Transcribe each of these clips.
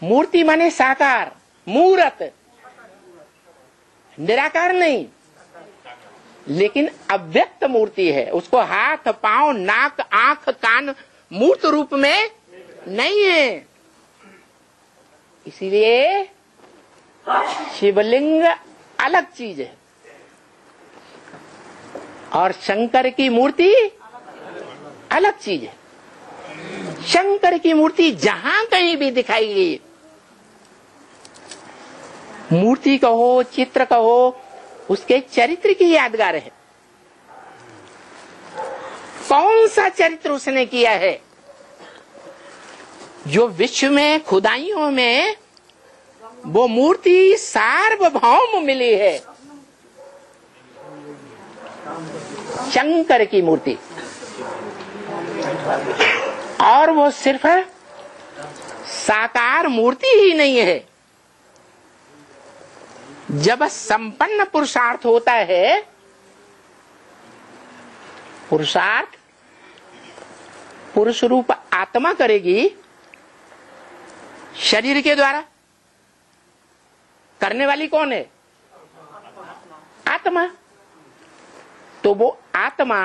मूर्ति माने साकार, मूर्त, निराकार नहीं, लेकिन अव्यक्त मूर्ति है। उसको हाथ, पांव, नाक, आंख, कान मूर्त रूप में नहीं है। इसीलिए शिवलिंग अलग चीज है और शंकर की मूर्ति अलग चीज है। शंकर की मूर्ति जहां कहीं भी दिखाई गई, मूर्ति कहो, चित्र कहो, उसके चरित्र की यादगार है। कौन सा चरित्र उसने किया है जो विश्व में खुदाइयों में वो मूर्ति सार्वभौम मिली है? शंकर की मूर्ति। और वो सिर्फ साकार मूर्ति ही नहीं है। जब संपन्न पुरुषार्थ होता है, पुरुषार्थ पुरुष रूप आत्मा करेगी शरीर के द्वारा। करने वाली कौन है? आत्मा। तो वो आत्मा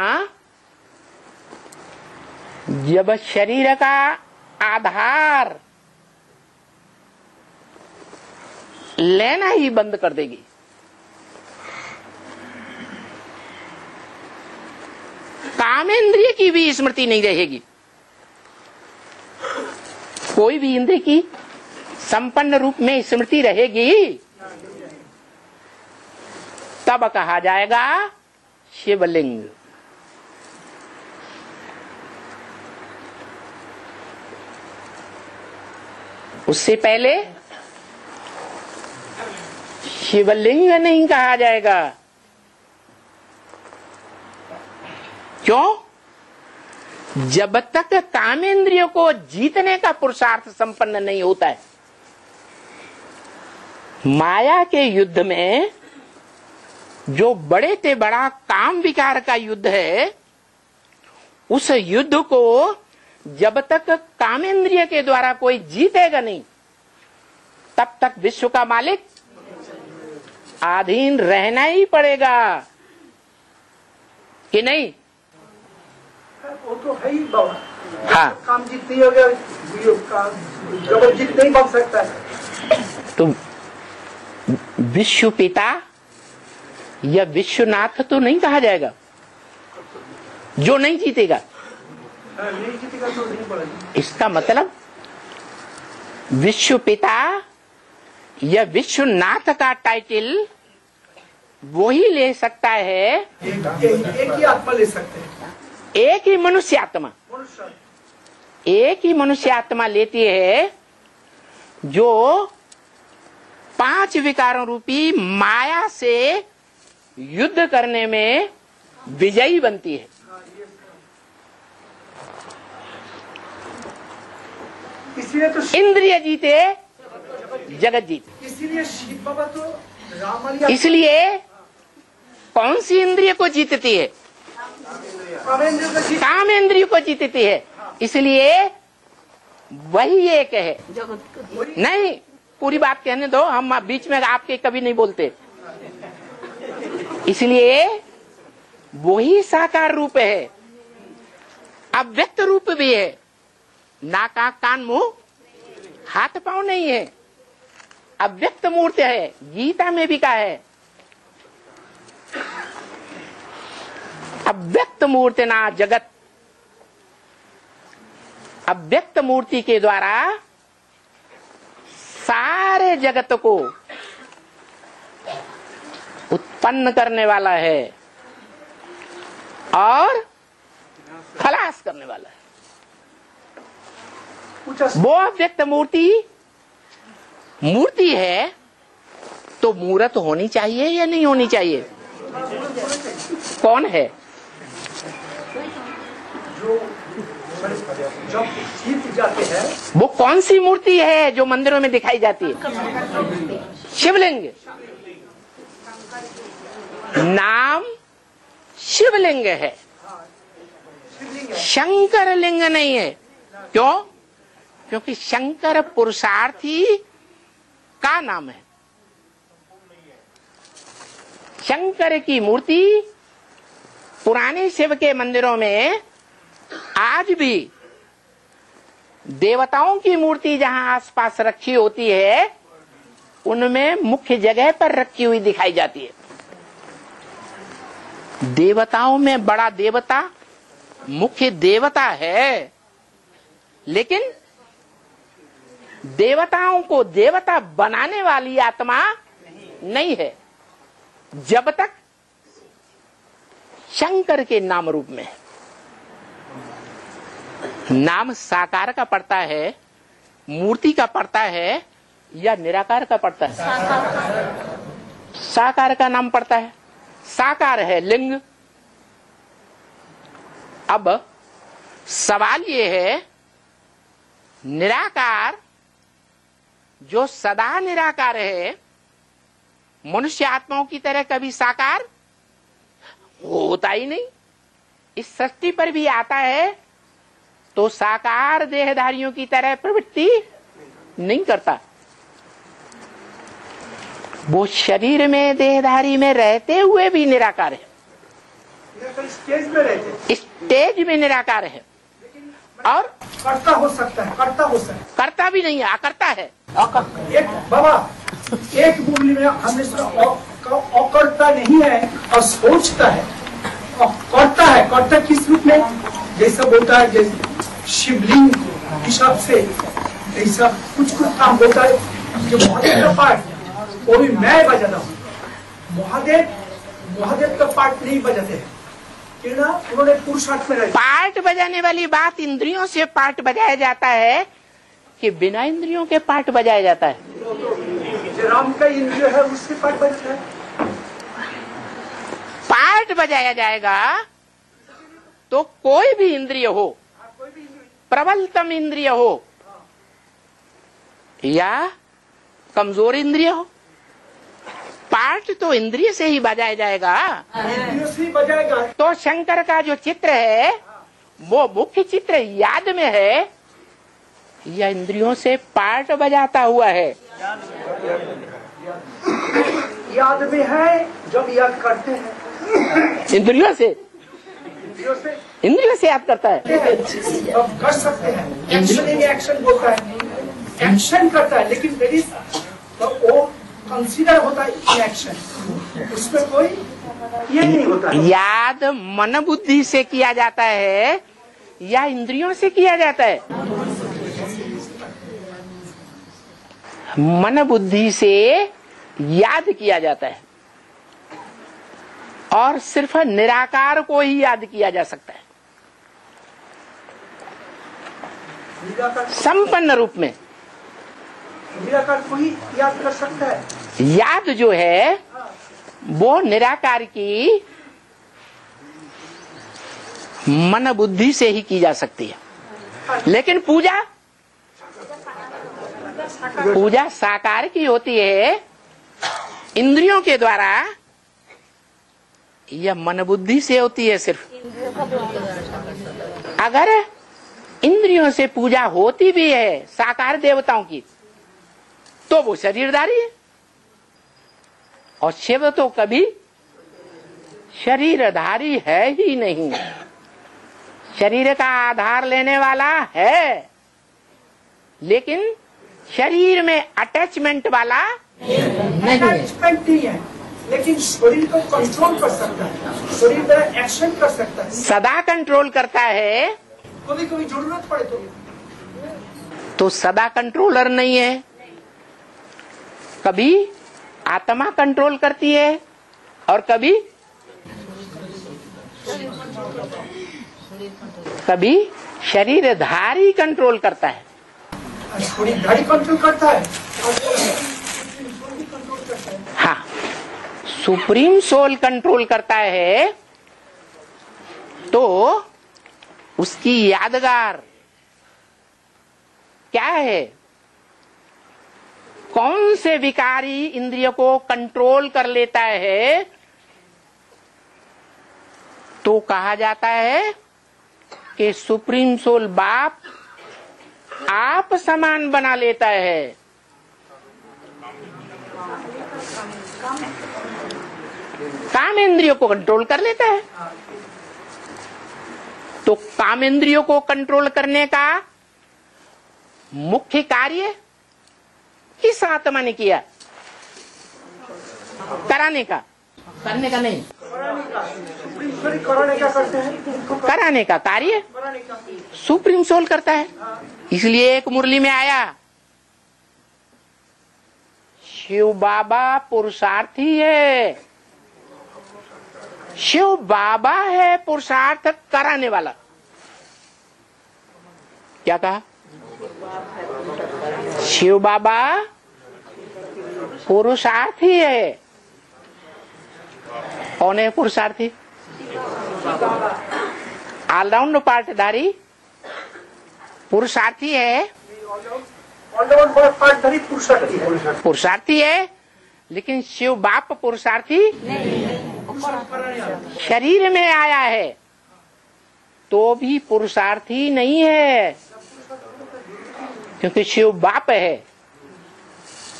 जब शरीर का आधार लेना ही बंद कर देगी, कामेंद्रिय की भी स्मृति नहीं रहेगी, कोई भी इंद्रिय की संपन्न रूप में स्मृति रहेगी, तब कहा जाएगा शिवलिंग। उससे पहले शिवलिंग नहीं कहा जाएगा। क्यों? जब तक कामेंद्रियों को जीतने का पुरुषार्थ संपन्न नहीं होता है। माया के युद्ध में जो बड़े से बड़ा काम विकार का युद्ध है, उस युद्ध को जब तक कामेंद्रिय के द्वारा कोई जीतेगा नहीं, तब तक विश्व का मालिक अधीन रहना ही पड़ेगा कि नहीं? वो तो है ही बाबा। हाँ, काम जीत नहीं हो गया, जब जीत नहीं बन सकता है। तो विश्व पिता या विश्वनाथ तो नहीं कहा जाएगा जो नहीं जीतेगा। नहीं जीतेगा तो नहीं पड़ेगा। इसका मतलब विश्व पिता या विश्वनाथ का टाइटल वही ले सकता है, एक ही आत्मा ले सकते हैं। एक ही मनुष्य आत्मा, एक ही मनुष्य आत्मा लेती है जो 5 विकारों रूपी माया से युद्ध करने में विजयी बनती है। इसलिए तो इंद्रिय जीते जगत जीते। इसीलिए शिव बाबा तो राम, इसलिए कौन सी इंद्रिय को जीतती है? कामेंद्रिय को जीतती है। इसलिए वही एक है। नहीं, पूरी बात कहने दो, हम बीच में आपके कभी नहीं बोलते। इसलिए वही साकार रूप है, अव्यक्त रूप भी है। नाक, आंख, कान, मुंह, हाथ पांव नहीं है, अव्यक्त मूर्ति है। गीता में भी कहा है, अव्यक्त मूर्ति ना जगत। अव्यक्त मूर्ति के द्वारा सारे जगत को उत्पन्न करने वाला है और खलास करने वाला है। वो अव्यक्त मूर्ति है, तो मूर्त होनी चाहिए या नहीं होनी चाहिए? कौन है? जब जीत जाते हैं, वो कौन सी मूर्ति है जो मंदिरों में दिखाई जाती है? शिवलिंग। नाम शिवलिंग है, शंकर लिंग नहीं है। क्यों? क्योंकि शंकर पुरुषार्थी का नाम है। शंकर की मूर्ति पुराने शिव के मंदिरों में आज भी देवताओं की मूर्ति जहां आसपास रखी होती है उनमें मुख्य जगह पर रखी हुई दिखाई जाती है। देवताओं में बड़ा देवता मुख्य देवता है, लेकिन देवताओं को देवता बनाने वाली आत्मा नहीं है जब तक शंकर के नाम रूप में। नाम साकार का पड़ता है, मूर्ति का पड़ता है या निराकार का पड़ता है? साकार का नाम पड़ता है। साकार है लिंग। अब सवाल ये है, निराकार जो सदा निराकार है, मनुष्य आत्माओं की तरह कभी साकार होता ही नहीं। इस सृष्टि पर भी आता है तो साकार देहधारियों की तरह प्रवृत्ति नहीं करता। वो शरीर में देहधारी में रहते हुए भी निराकार है, स्टेज में रहते, स्टेज में निराकार है। और करता हो सकता है, करता हो सकता है, करता भी नहीं है, अकर्ता है। एक बाबा एक मुरली में हमने सुना अकर्ता नहीं है और सोचता है और करता है। करता किस रूप में? जैसा बोलता है जैसे शिवलिंग हिसाब से ऐसा कुछ काम होता है। जो महादेव का पार्ट वो भी मैं बजाता हूँ, महादेव का पार्ट नहीं बजाते हैं कि ना, उन्होंने पुरुषार्थ में रहे। पार्ट बजाने वाली बात इंद्रियों से पार्ट बजाया जाता है कि बिना इंद्रियों के पार्ट बजाया जाता है? जो राम का इंद्रिय है उससे पार्ट बजता है। पार्ट बजाया जाएगा तो कोई भी इंद्रिय हो, प्रबलतम इंद्रिय हो या कमजोर इंद्रिय हो, पार्ट तो इंद्रिय से ही बजाया जाएगा। इंद्रियों से ही बजाएगा। तो शंकर का जो चित्र है वो मुख्य चित्र याद में है या इंद्रियों से पार्ट बजाता हुआ है? याद में है, जब याद करते हैं इंद्रियों से याद करता है। अब कर सकते हैं, एक्शन इन एक्शन बोलता है, एक्शन करता है, लेकिन वेरी वो कंसीडर होता है इन एक्शन, उसमें कोई ये नहीं होता। याद मन बुद्धि से किया जाता है या इंद्रियों से किया जाता है? मन बुद्धि से याद किया जाता है और सिर्फ निराकार को ही याद किया जा सकता है संपन्न रूप में। निराकार को ही याद कर सकता है। याद जो है वो निराकार की मन बुद्धि से ही की जा सकती है, लेकिन पूजा साकार की होती है इंद्रियों के द्वारा या मन बुद्धि से होती है सिर्फ? अगर इंद्रियों से पूजा होती भी है साकार देवताओं की तो वो शरीरधारी है, और शिव तो कभी शरीरधारी है ही नहीं। शरीर का आधार लेने वाला है लेकिन शरीर में अटैचमेंट वाला नहीं। अटैचमेंट नहीं है, लेकिन शरीर को कंट्रोल कर सकता है, शरीर पर एक्शन कर सकता है, सदा कंट्रोल करता है। कभी कभी जरूरत पड़े तो सदा कंट्रोलर नहीं है, कभी आत्मा कंट्रोल करती है और कभी शरीरधारी कंट्रोल करता है। शरीरधारी कंट्रोल करता है। हाँ, सुप्रीम सोल कंट्रोल करता है तो उसकी यादगार क्या है? कौन से विकारी इंद्रिय को कंट्रोल कर लेता है? तो कहा जाता है कि सुप्रीम सोल बाप आप समान बना लेता है। काम इंद्रियों को कंट्रोल कर लेता है। तो काम इंद्रियों को कंट्रोल करने का मुख्य कार्य किस आत्मा ने किया? कराने का, करने का नहीं, कराने का कार्य सुप्रीम सोल करता है। इसलिए एक मुरली में आया, शिव बाबा पुरुषार्थी है। शिव बाबा है पुरुषार्थ कराने वाला। क्या कहा? शिव बाबा पुरुषार्थी है। कौन है पुरुषार्थी? ऑलराउंड पार्टधारी पुरुषार्थी है। पुरुषार्थी है, लेकिन शिव बाप पुरुषार्थी शरीर में आया है तो भी पुरुषार्थी नहीं है, क्योंकि शिव बाप है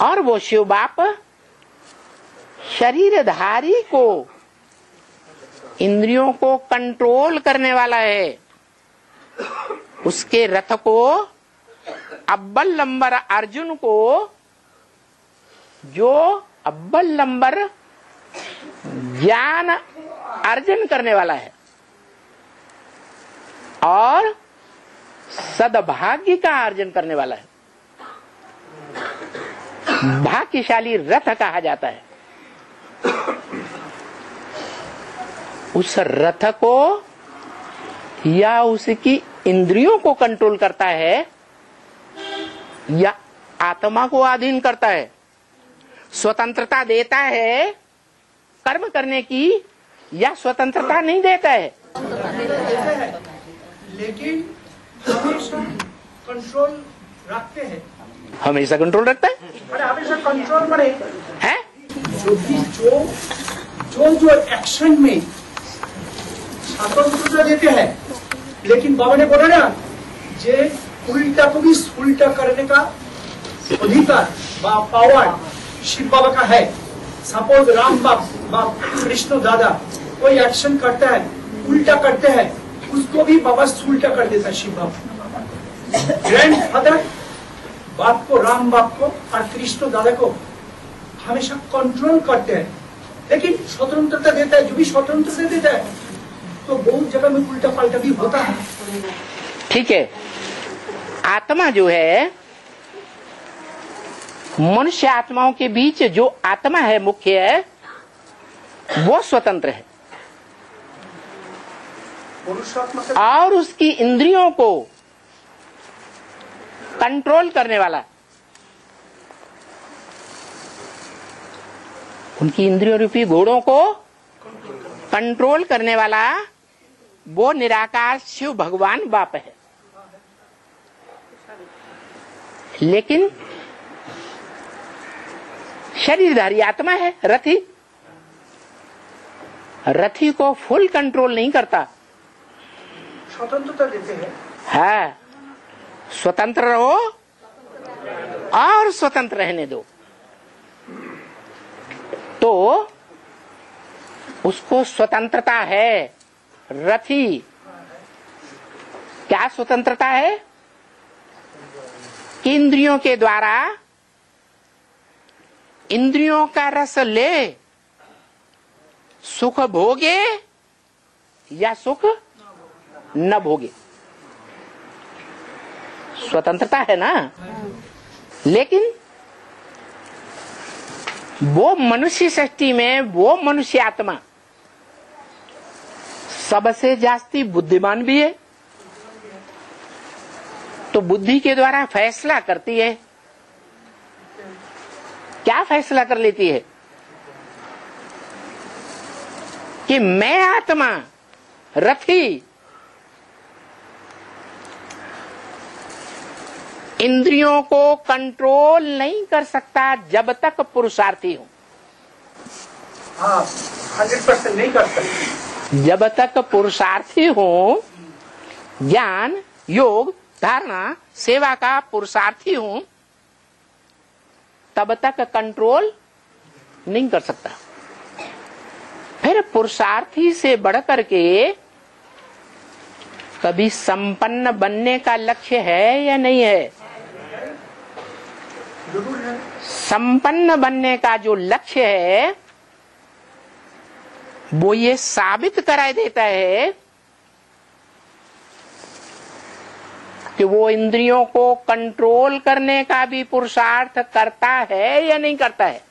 और वो शिव बाप शरीरधारी को, इंद्रियों को कंट्रोल करने वाला है। उसके रथ को, अव्वल नंबर अर्जुन को, जो अव्वल नंबर ज्ञान अर्जन करने वाला है और सद्भाग्य का अर्जन करने वाला है, भाग्यशाली रथ कहा जाता है। उस रथ को या उसकी इंद्रियों को कंट्रोल करता है या आत्मा को अधीन करता है, स्वतंत्रता देता है कर्म करने की या स्वतंत्रता नहीं देता है। लेकिन हमेशा कंट्रोल रखते हैं। हमेशा कंट्रोल रखता है। अरे हमेशा कंट्रोल बने है जो एक्शन में स्वतंत्रता देते हैं, लेकिन बाबा ने बोला ना, जे उल्टा को भी उल्टा करने का अधिकार पावर शिव बाबा का है। सपोज राम बाप कृष्ण दादा कोई एक्शन करता है, उल्टा करते हैं, उसको भी बाबा उल्टा कर देता है शिव बाबा। ग्रैंड फादर बाप को, राम बाप को और कृष्ण दादा को हमेशा कंट्रोल करते हैं, लेकिन स्वतंत्रता देता है। जो भी स्वतंत्रता देता है तो बहुत जगह में उल्टा पलटा भी होता है। ठीक है। आत्मा जो है, मनुष्य आत्माओं के बीच जो आत्मा है मुख्य है, वो स्वतंत्र है और उसकी इंद्रियों को कंट्रोल करने वाला, उनकी इंद्रियों रूपी घोड़ों को कंट्रोल करने वाला वो निराकार शिव भगवान बाप है। लेकिन शरीरधारी आत्मा है रथी, रथी को फुल कंट्रोल नहीं करता। स्वतंत्रता देते हैं। है, स्वतंत्र रहो और स्वतंत्र रहने दो। तो उसको स्वतंत्रता है। रथी क्या स्वतंत्रता है? कि इंद्रियों के द्वारा इंद्रियों का रस ले, सुख भोगे या सुख न भोगे, स्वतंत्रता है ना। लेकिन वो मनुष्य सृष्टि में वो मनुष्य आत्मा सबसे जास्ती बुद्धिमान भी है, तो बुद्धि के द्वारा फैसला करती है। क्या फैसला कर लेती है? कि मैं आत्मा रथी इंद्रियों को कंट्रोल नहीं कर सकता जब तक पुरुषार्थी हूं। हाँ, 100% नहीं कर सकते। जब तक पुरुषार्थी हूं, ज्ञान योग धारणा सेवा का पुरुषार्थी हूं, तब तक कंट्रोल नहीं कर सकता। फिर पुरुषार्थी से बढ़कर के कभी संपन्न बनने का लक्ष्य है या नहीं है? संपन्न बनने का जो लक्ष्य है वो ये साबित करा देता है कि वो इंद्रियों को कंट्रोल करने का भी पुरुषार्थ करता है या नहीं करता है?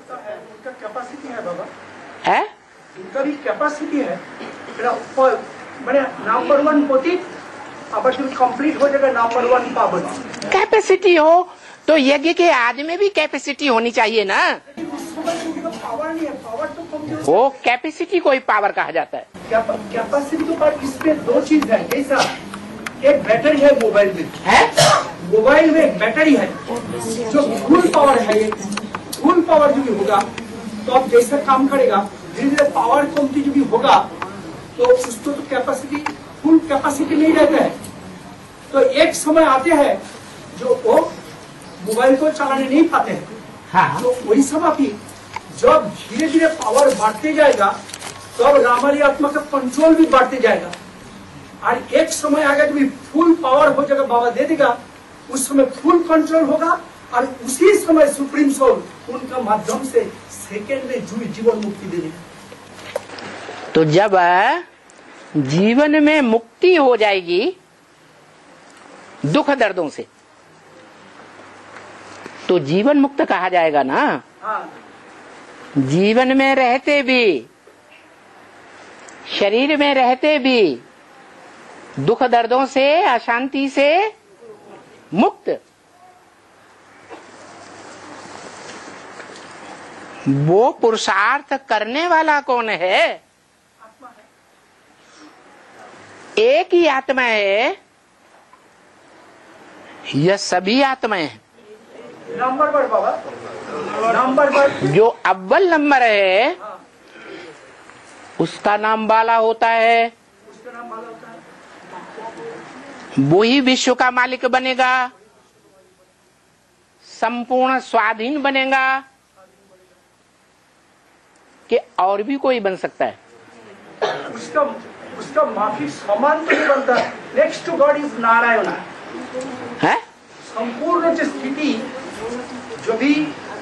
उनका कैपेसिटी है बाबा, है? उनका भी कैपेसिटी है। मैंने नंबर 1 पतित, अब कंप्लीट हो जाएगा नंबर 1 पावन। कैपेसिटी हो तो यज्ञ के आदि में भी कैपेसिटी होनी चाहिए ना। पावर नहीं है, पावर तो कमजोर। वो कैपेसिटी को ही पावर कहा जाता है। कैपेसिटी तो पर इसमें 2 चीज है। जैसा एक बैटरी है मोबाइल में, मोबाइल में एक बैटरी है जो फुल पावर है। ये फुल पावर जो भी होगा तो अब जैसा काम करेगा, धीरे धीरे पावर कमती जो भी होगा तो उसको तो कैपेसिटी, फुल कैपेसिटी नहीं रहता है। तो एक समय आते हैं जो वो मोबाइल को चलाने नहीं पाते हैं। हाँ। तो वही समय भी जब धीरे धीरे पावर बढ़ते जाएगा तब रामाली आत्मा का कंट्रोल भी बढ़ते जाएगा। और एक समय आएगा जब फुल पावर हो जाएगा, बाबा दे देगा, उस समय फुल कंट्रोल होगा और उसी समय सुप्रीम सोल उनका माध्यम से सेकेंड में जीवन मुक्ति दे देगा। तो जब जीवन में मुक्ति हो जाएगी दुख दर्दों से तो जीवन मुक्त कहा जाएगा ना। हाँ। जीवन में रहते भी, शरीर में रहते भी दुख दर्दों से, अशांति से मुक्त, वो पुरुषार्थ करने वाला कौन है? एक ही आत्मा है यह सभी आत्माएं हैं? नंबर पर बाबा, नंबर पर जो अव्वल नंबर है उसका नाम बाला होता है, उसका नाम बाला होता है। वो ही विश्व का मालिक बनेगा, संपूर्ण स्वाधीन बनेगा कि और भी कोई बन सकता है? उसका माफी समान तो नहीं बनता। Next to God is Narayan है। संपूर्ण जो स्थिति जो भी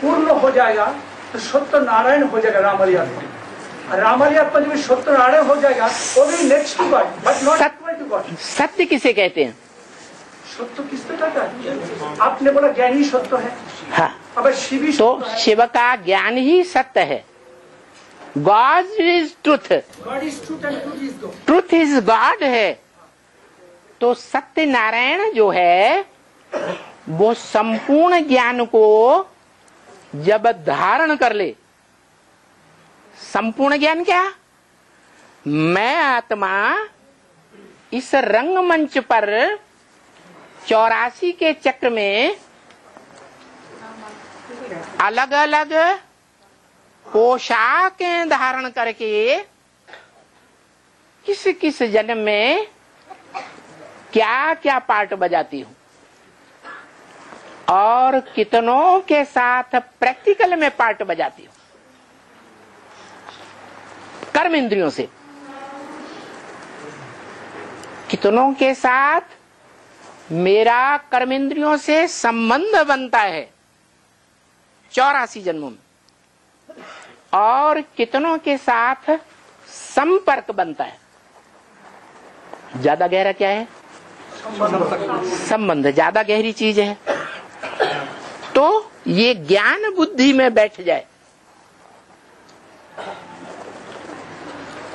पूर्ण हो जाएगा तो सत्य नारायण हो जाएगा रामाली आत्मा। रामाली आत्मा जब सत्य नारायण हो जाएगा वो भी next to God but not equal to God. सत्य किसे कहते हैं? सत्य किससे कहता है? आपने बोला ज्ञान ही सत्य है। हाँ। अब शिव ही तो सत्य है। शिव का ज्ञान ही सत्य है। God is truth, God is truth and truth is God. Truth is God है। तो सत्य नारायण जो है वो संपूर्ण ज्ञान को जब धारण कर ले, संपूर्ण ज्ञान क्या? मैं आत्मा इस रंगमंच पर 84 के चक्र में अलग अलग पोशाकें धारण करके किस किस जन्म में क्या क्या पार्ट बजाती हूं और कितनों के साथ प्रैक्टिकल में पार्ट बजाती हूं कर्म इंद्रियों से, कितनों के साथ मेरा कर्म इंद्रियों से संबंध बनता है 84 जन्मों में, और कितनों के साथ संपर्क बनता है। ज्यादा गहरा क्या है? संबंध ज्यादा गहरी चीज है। तो ये ज्ञान बुद्धि में बैठ जाए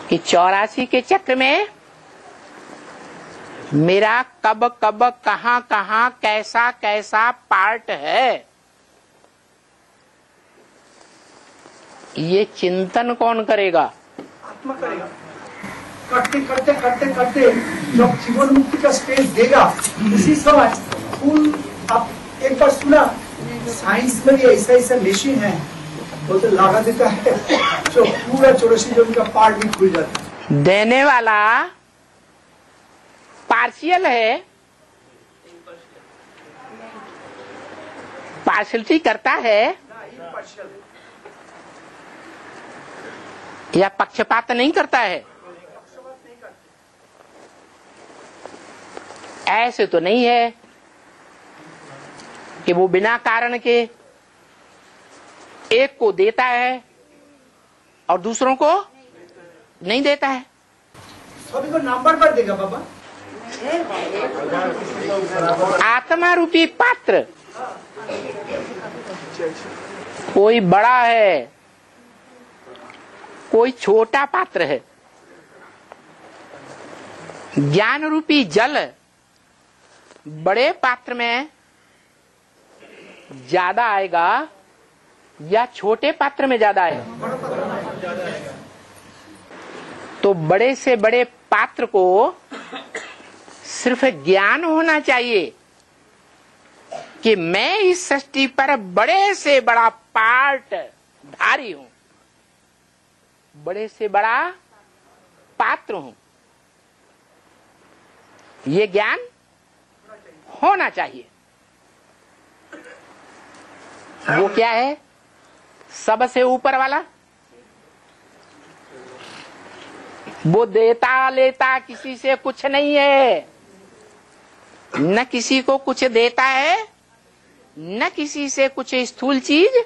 कि 84 के चक्र में मेरा कब कब कहां कहां कैसा कैसा पार्ट है, ये चिंतन कौन करेगा? आत्मा करेगा। करते करते करते करते जब जीवन मुक्ति का स्टेज देगा उसी समय फुल। आप एक बार सुना साइंस में भी ऐसा ऐसा मशीन है वो तो लगा देता है जो पूरा 84 जन्म का पार्ट भी खुल जाता है। देने वाला पार्शियल है पार्शलिटी करता है या पक्षपात नहीं करता है? ऐसे तो नहीं है कि वो बिना कारण के एक को देता है और दूसरों को नहीं देता है। सभी को नंबर पर देगा बाबा। आत्मा रूपी पात्र कोई बड़ा है, कोई छोटा पात्र है। ज्ञान रूपी जल बड़े पात्र में ज्यादा आएगा या छोटे पात्र में ज्यादा आएगा? तो बड़े से बड़े पात्र को सिर्फ ज्ञान होना चाहिए कि मैं इस सृष्टि पर बड़े से बड़ा पार्ट धारी हूं, बड़े से बड़ा पात्र हूं। ये ज्ञान होना चाहिए। वो क्या है? सबसे ऊपर वाला। वो देता लेता किसी से कुछ नहीं है, न किसी को कुछ देता है, न किसी से कुछ स्थूल चीज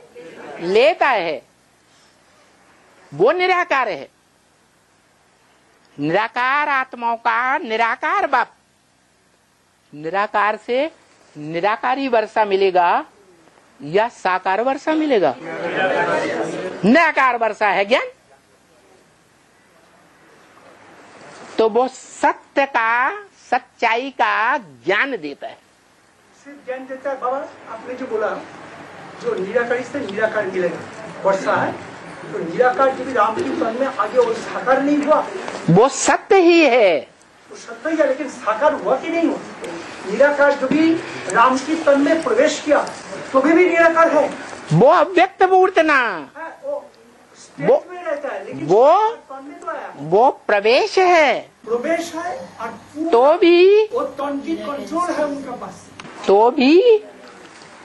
लेता है। वो निराकार है। निराकार आत्माओं का निराकार बाप। निराकार से निराकारी वर्षा मिलेगा या साकार वर्षा मिलेगा? निराकार वर्षा है ज्ञान। तो वो सत्य का, सच्चाई का ज्ञान देता है। सिर्फ ज्ञान देता है बाबा। आपने जो बोला, जो निराकारी से निराकार मिलेगा वर्षा है, तो निराकार जो भी राम के तन में आगे वो साकार नहीं हुआ, वो सत्य ही है। वो सत्य ही है, लेकिन साकार हुआ कि नहीं हुआ? निराकार जो भी राम की तन में प्रवेश किया तो भी निराकार है। वो अव्यक्त मूर्त ना, वो में रहता है, लेकिन वो तन में तो आया। वो प्रवेश है, प्रवेश है और तो भी वो तन की कंट्रोल है उनका पास। तो भी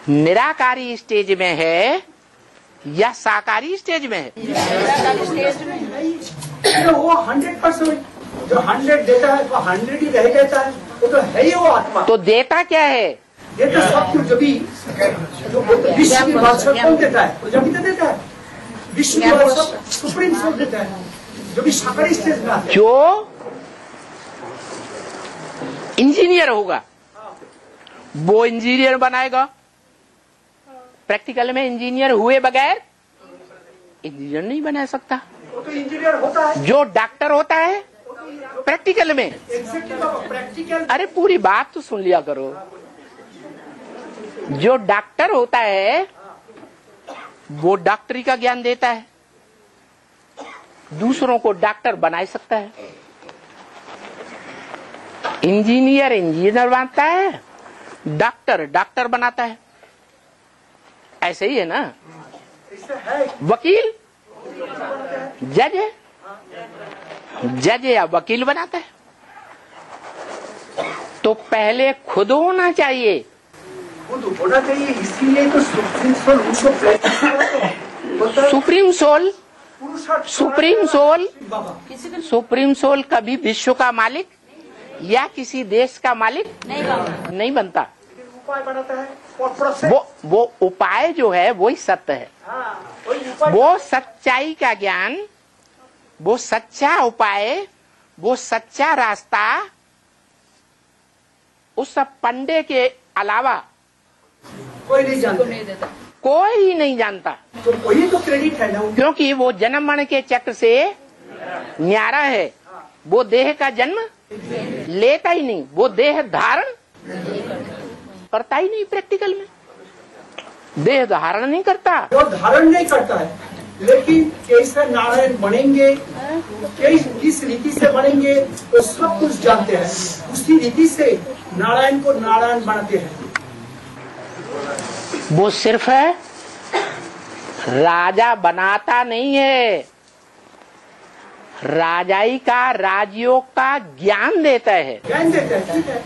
निराकारी स्टेज में है या साकारी स्टेज में है? वो 100% जो 100 देता है वो 100 ही रह जाता है। वो तो है ही वो आत्मा। तो देता क्या है? देता सब कुछ। जो भी जो विश्व की बादशाह कौन देता है? वो जब देता है विश्व की बादशाह सुप्रीम सोल देता है, जो भी साकारी स्टेज में आता है। जो इंजीनियर होगा वो इंजीनियर बनाएगा। प्रैक्टिकल में इंजीनियर हुए बगैर इंजीनियर नहीं बना सकता। वो तो इंजीनियर होता है। जो डॉक्टर होता है प्रैक्टिकल में, प्रैक्टिकल। अरे पूरी बात तो सुन लिया करो। जो डॉक्टर होता है वो डॉक्टरी का ज्ञान देता है, दूसरों को डॉक्टर बना सकता है। इंजीनियर इंजीनियर बनाता है, डॉक्टर डॉक्टर बनाता है। ऐसे ही है ना? वकील जज है, जज या वकील बनाता है। तो पहले खुद होना चाहिए। खुद होना चाहिए, इसीलिए तो सुप्रीम सोल उनको प्रैक्टिस कराते हैं। सुप्रीम सोल, सुप्रीम सोल, बाबा सुप्रीम सोल कभी विश्व का मालिक या किसी देश का मालिक नहीं बनता। उपाय बनाता है और प्रोसेस। वो उपाय जो है वही सत्य है। वही उपाय। वो सच्चाई का ज्ञान, वो सच्चा उपाय, वो सच्चा रास्ता उस पंडे के अलावा कोई नहीं जानता। कोई नहीं जानता। तो वही तो क्रेडिट है ना। क्योंकि वो जन्म मरण के चक्र से न्यारा है। वो देह का जन्म लेता ही नहीं, वो देह धारण करता ही नहीं। प्रैक्टिकल में देह धारण नहीं करता। वो धारण नहीं करता है, लेकिन कैसे नारायण बनेंगे, किस रीति से बनेंगे, वो सब कुछ जानते हैं। उसी रीति से नारायण को नारायण बनाते हैं। वो सिर्फ राजा बनाता नहीं है, राजाई का, राजयोग का ज्ञान देता है। ज्ञान देता है, ठीक है।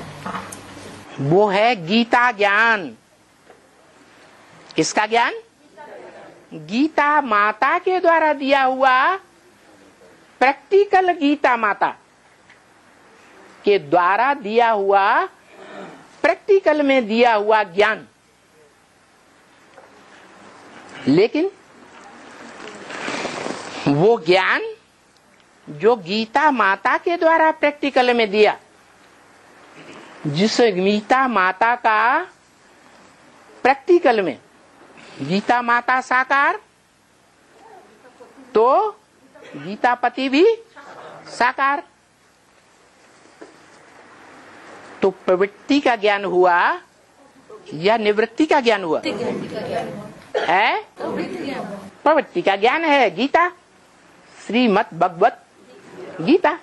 वो है गीता ज्ञान। किसका ज्ञान? गीता माता के द्वारा दिया हुआ, प्रैक्टिकल गीता माता के द्वारा दिया हुआ, प्रैक्टिकल में दिया हुआ ज्ञान। लेकिन वो ज्ञान जो गीता माता के द्वारा प्रैक्टिकल में दिया, जिस गीता माता का प्रैक्टिकल में, गीता माता साकार तो गीता पति भी साकार। तो प्रवृत्ति का ज्ञान हुआ या निवृत्ति का ज्ञान हुआ? है प्रवृत्ति का ज्ञान है गीता, श्रीमद् भगवत गीता।